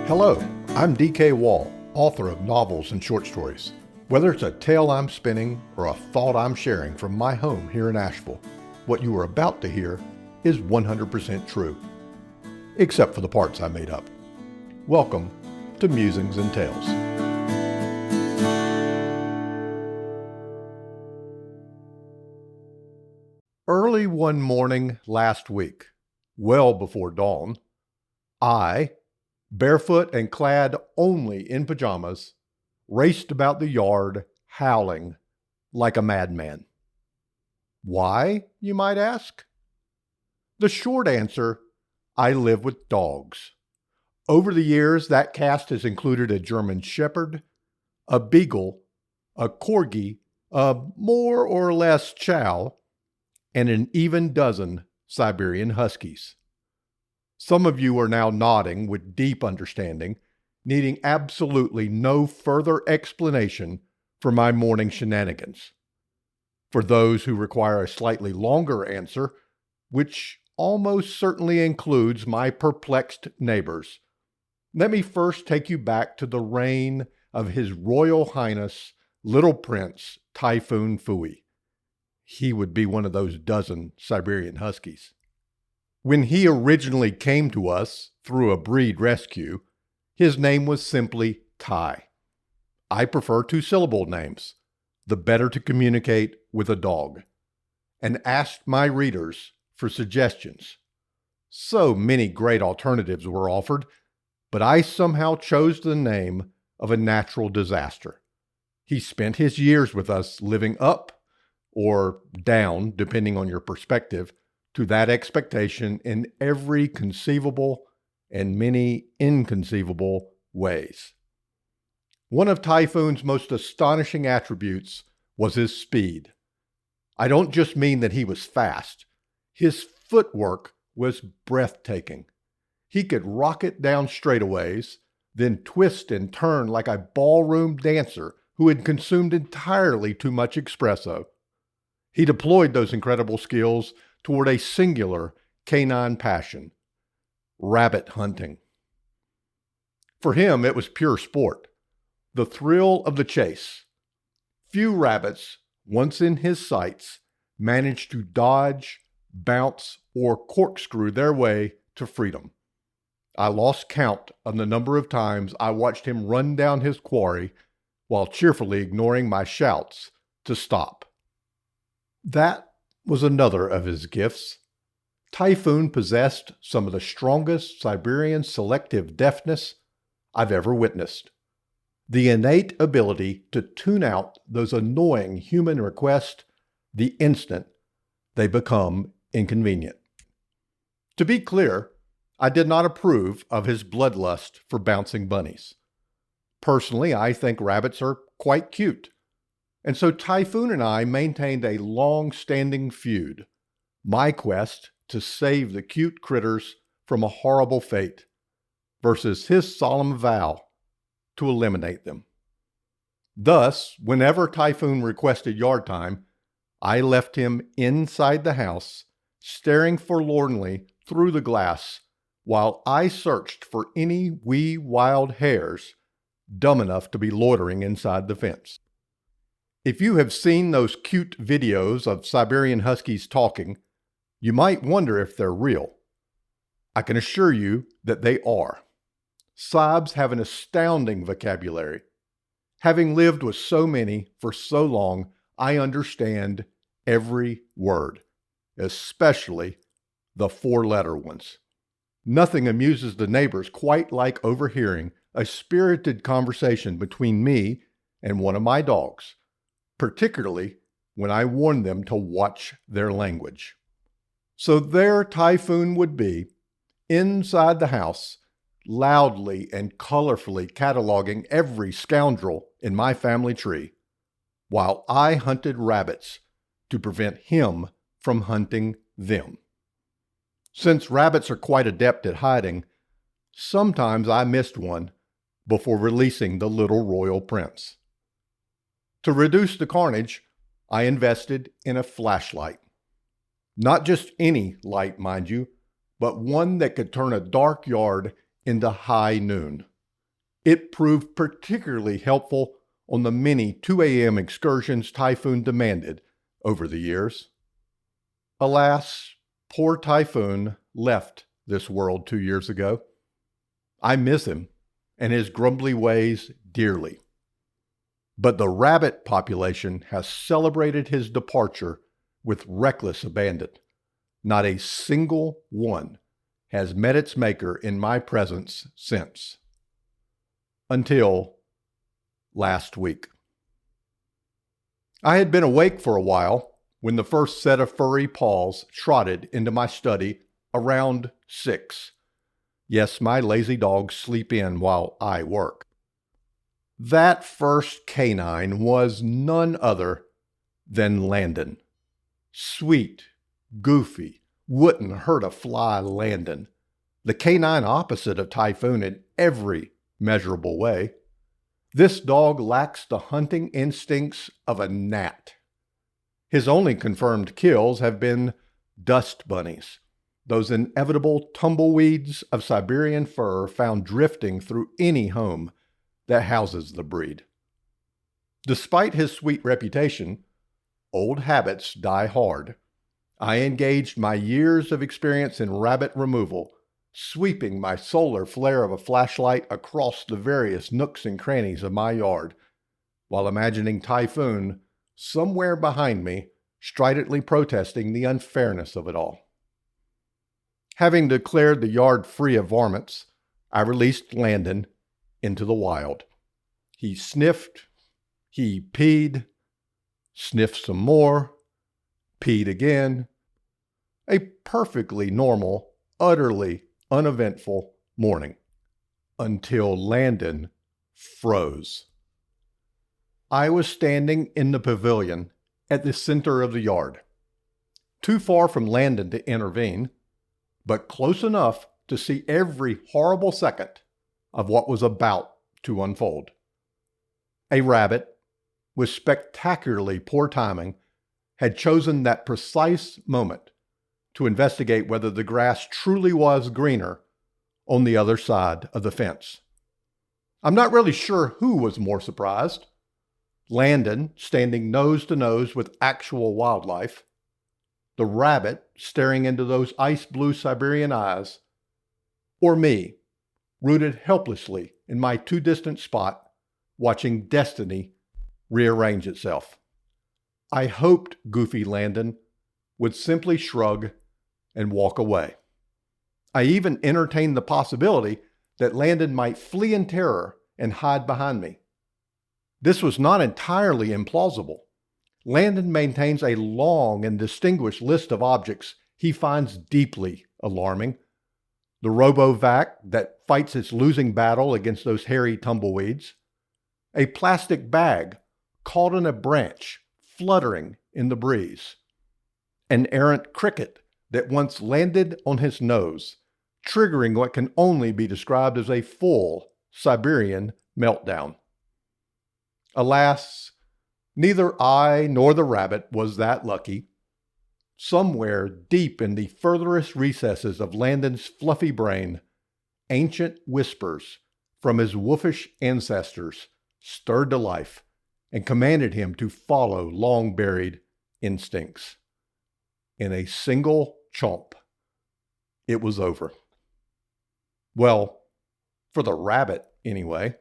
Hello, I'm D.K. Wall, author of novels and short stories. Whether it's a tale I'm spinning or a thought I'm sharing from my home here in Asheville, what you are about to hear is 100% true, except for the parts I made up. Welcome to Musings and Tales. Early one morning last week, well before dawn, I, barefoot and clad only in pajamas, raced about the yard howling like a madman. Why, you might ask? The short answer, I live with dogs. Over the years, that cast has included a German Shepherd, a Beagle, a Corgi, a more or less Chow, and an even dozen Siberian Huskies. Some of you are now nodding with deep understanding, needing absolutely no further explanation for my morning shenanigans. For those who require a slightly longer answer, which almost certainly includes my perplexed neighbors, let me first take you back to the reign of His Royal Highness Little Prince Typhoon Fooey. He would be one of those dozen Siberian Huskies. When he originally came to us through a breed rescue, his name was simply Ty. I prefer two-syllable names, the better to communicate with a dog, and asked my readers for suggestions. So many great alternatives were offered, but I somehow chose the name of a natural disaster. He spent his years with us living up or down, depending on your perspective, to that expectation in every conceivable and many inconceivable ways. One of Typhoon's most astonishing attributes was his speed. I don't just mean that he was fast. His footwork was breathtaking. He could rocket down straightaways, then twist and turn like a ballroom dancer who had consumed entirely too much espresso. He deployed those incredible skills toward a singular canine passion, rabbit hunting. For him, it was pure sport, the thrill of the chase. Few rabbits, once in his sights, managed to dodge, bounce, or corkscrew their way to freedom. I lost count of the number of times I watched him run down his quarry while cheerfully ignoring my shouts to stop. That was another of his gifts. Typhoon possessed some of the strongest Siberian selective deafness I've ever witnessed. The innate ability to tune out those annoying human requests the instant they become inconvenient. To be clear, I did not approve of his bloodlust for bouncing bunnies. Personally, I think rabbits are quite cute. And so Typhoon and I maintained a long-standing feud, my quest to save the cute critters from a horrible fate versus his solemn vow to eliminate them. Thus, whenever Typhoon requested yard time, I left him inside the house, staring forlornly through the glass while I searched for any wee wild hares dumb enough to be loitering inside the fence. If you have seen those cute videos of Siberian Huskies talking, you might wonder if they're real. I can assure you that they are. Sibs have an astounding vocabulary. Having lived with so many for so long, I understand every word, especially the four-letter ones. Nothing amuses the neighbors quite like overhearing a spirited conversation between me and one of my dogs, particularly when I warn them to watch their language. So there Typhoon would be, inside the house, loudly and colorfully cataloging every scoundrel in my family tree, while I hunted rabbits to prevent him from hunting them. Since rabbits are quite adept at hiding, sometimes I missed one before releasing the little royal prince. To reduce the carnage, I invested in a flashlight. Not just any light, mind you, but one that could turn a dark yard into high noon. It proved particularly helpful on the many 2 a.m. excursions Typhoon demanded over the years. Alas, poor Typhoon left this world 2 years ago. I miss him and his grumbly ways dearly. But the rabbit population has celebrated his departure with reckless abandon. Not a single one has met its maker in my presence since. Until last week. I had been awake for a while when the first set of furry paws trotted into my study around 6. Yes, my lazy dogs sleep in while I work. That first canine was none other than Landon. Sweet, goofy, wouldn't hurt a fly Landon. The canine opposite of Typhoon in every measurable way. This dog lacks the hunting instincts of a gnat. His only confirmed kills have been dust bunnies, those inevitable tumbleweeds of Siberian fur found drifting through any home that houses the breed. Despite his sweet reputation, old habits die hard. I engaged my years of experience in rabbit removal, sweeping my solar flare of a flashlight across the various nooks and crannies of my yard, while imagining Typhoon somewhere behind me, stridently protesting the unfairness of it all. Having declared the yard free of varmints, I released Landon into the wild. He sniffed, he peed, sniffed some more, peed again. A perfectly normal, utterly uneventful morning. Until Landon froze. I was standing in the pavilion at the center of the yard, too far from Landon to intervene, but close enough to see every horrible second of what was about to unfold. A rabbit, with spectacularly poor timing, had chosen that precise moment to investigate whether the grass truly was greener on the other side of the fence. I'm not really sure who was more surprised. Landon standing nose to nose with actual wildlife, the rabbit staring into those ice blue Siberian eyes, or me, rooted helplessly in my too distant spot, watching destiny rearrange itself. I hoped goofy Landon would simply shrug and walk away. I even entertained the possibility that Landon might flee in terror and hide behind me. This was not entirely implausible. Landon maintains a long and distinguished list of objects he finds deeply alarming. The robo-vac that fights its losing battle against those hairy tumbleweeds. A plastic bag caught in a branch, fluttering in the breeze. An errant cricket that once landed on his nose, triggering what can only be described as a full Siberian meltdown. Alas, neither I nor the rabbit was that lucky. Somewhere deep in the furthest recesses of Landon's fluffy brain, ancient whispers from his wolfish ancestors stirred to life and commanded him to follow long-buried instincts. In a single chomp, it was over. Well, for the rabbit, anyway.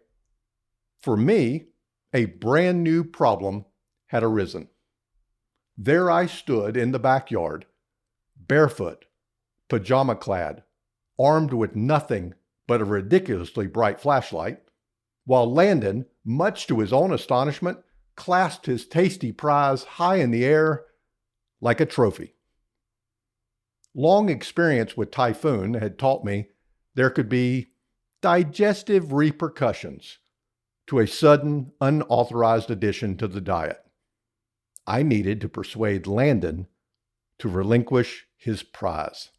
For me, a brand new problem had arisen. There I stood in the backyard, barefoot, pajama clad, armed with nothing but a ridiculously bright flashlight, while Landon, much to his own astonishment, clasped his tasty prize high in the air like a trophy. Long experience with Typhoon had taught me there could be digestive repercussions to a sudden, unauthorized addition to the diet. I needed to persuade Landon to relinquish his prize.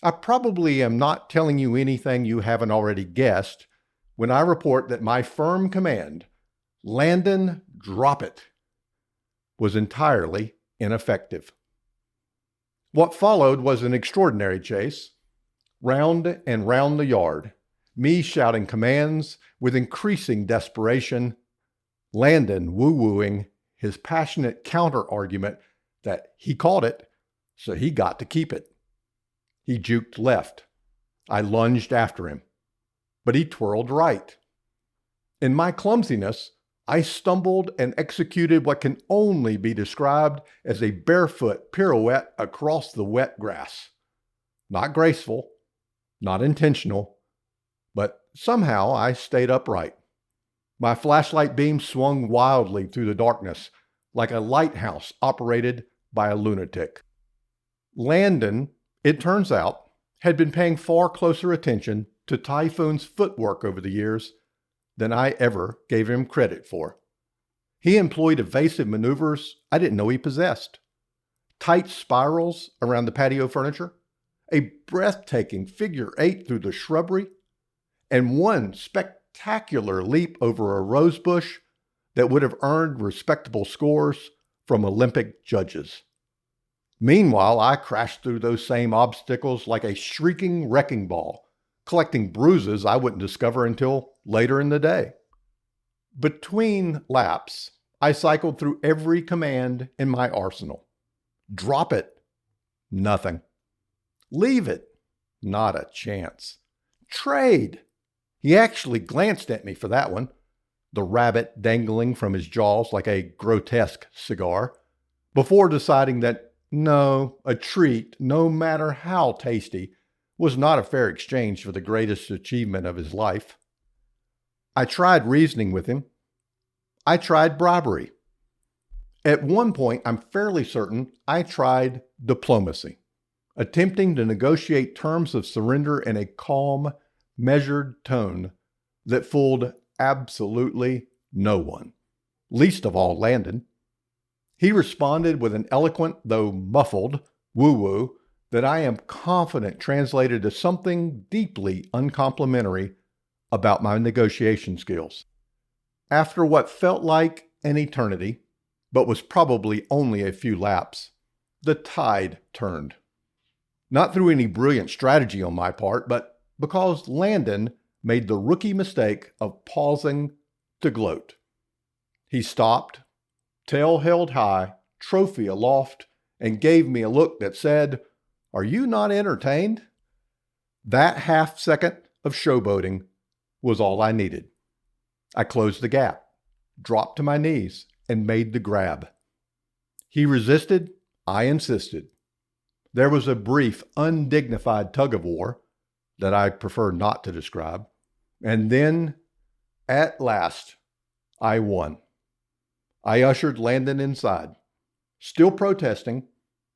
I probably am not telling you anything you haven't already guessed when I report that my firm command, Landon, drop it, was entirely ineffective. What followed was an extraordinary chase, round and round the yard, me shouting commands with increasing desperation, Landon woo-wooing his passionate counter-argument that he caught it, so he got to keep it. He juked left. I lunged after him, but he twirled right. In my clumsiness, I stumbled and executed what can only be described as a barefoot pirouette across the wet grass. Not graceful, not intentional, but somehow I stayed upright. My flashlight beam swung wildly through the darkness, like a lighthouse operated by a lunatic. Landon, it turns out, had been paying far closer attention to Typhoon's footwork over the years than I ever gave him credit for. He employed evasive maneuvers I didn't know he possessed. Tight spirals around the patio furniture, a breathtaking figure 8 through the shrubbery, and one spectacular leap over a rose bush that would have earned respectable scores from Olympic judges. Meanwhile, I crashed through those same obstacles like a shrieking wrecking ball, collecting bruises I wouldn't discover until later in the day. Between laps, I cycled through every command in my arsenal. Drop it. Nothing. Leave it. Not a chance. Trade. He actually glanced at me for that one, the rabbit dangling from his jaws like a grotesque cigar, before deciding that no, a treat, no matter how tasty, was not a fair exchange for the greatest achievement of his life. I tried reasoning with him. I tried bribery. At one point, I'm fairly certain I tried diplomacy, attempting to negotiate terms of surrender in a calm, measured tone that fooled absolutely no one, least of all Landon. He responded with an eloquent, though muffled, woo-woo that I am confident translated to something deeply uncomplimentary about my negotiation skills. After what felt like an eternity, but was probably only a few laps, the tide turned. Not through any brilliant strategy on my part, but because Landon made the rookie mistake of pausing to gloat. He stopped, tail held high, trophy aloft, and gave me a look that said, "Are you not entertained?" That half second of showboating was all I needed. I closed the gap, dropped to my knees, and made the grab. He resisted, I insisted. There was a brief, undignified tug-of-war that I prefer not to describe, and then, at last, I won. I ushered Landon inside, still protesting,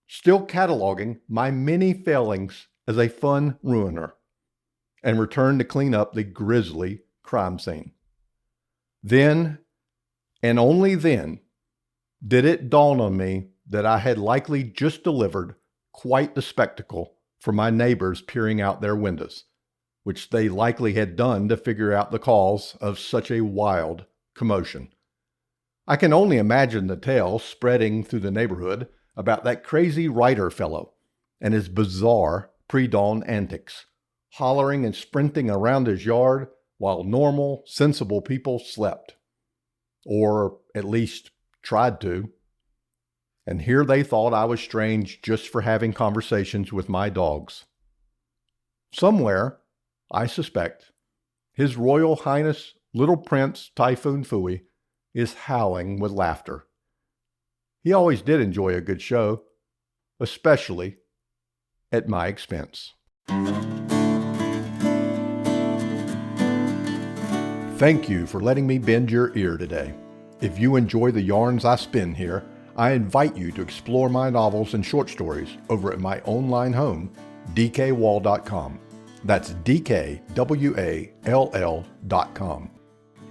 still cataloging my many failings as a fun ruiner, and returned to clean up the grisly crime scene. Then, and only then, did it dawn on me that I had likely just delivered quite the spectacle for my neighbors peering out their windows, which they likely had done to figure out the cause of such a wild commotion. I can only imagine the tale spreading through the neighborhood about that crazy writer fellow and his bizarre pre-dawn antics, hollering and sprinting around his yard while normal, sensible people slept. Or at least tried to. And here they thought I was strange just for having conversations with my dogs. Somewhere, I suspect, His Royal Highness Little Prince Typhoon Fooey is howling with laughter. He always did enjoy a good show, especially at my expense. Thank you for letting me bend your ear today. If you enjoy the yarns I spin here, I invite you to explore my novels and short stories over at my online home, dkwall.com. That's dkwall.com.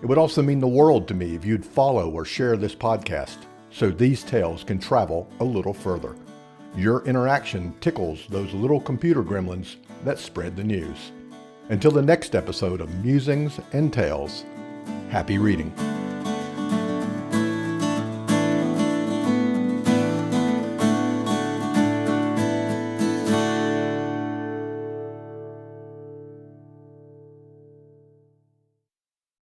It would also mean the world to me if you'd follow or share this podcast so these tales can travel a little further. Your interaction tickles those little computer gremlins that spread the news. Until the next episode of Musings and Tales, happy reading.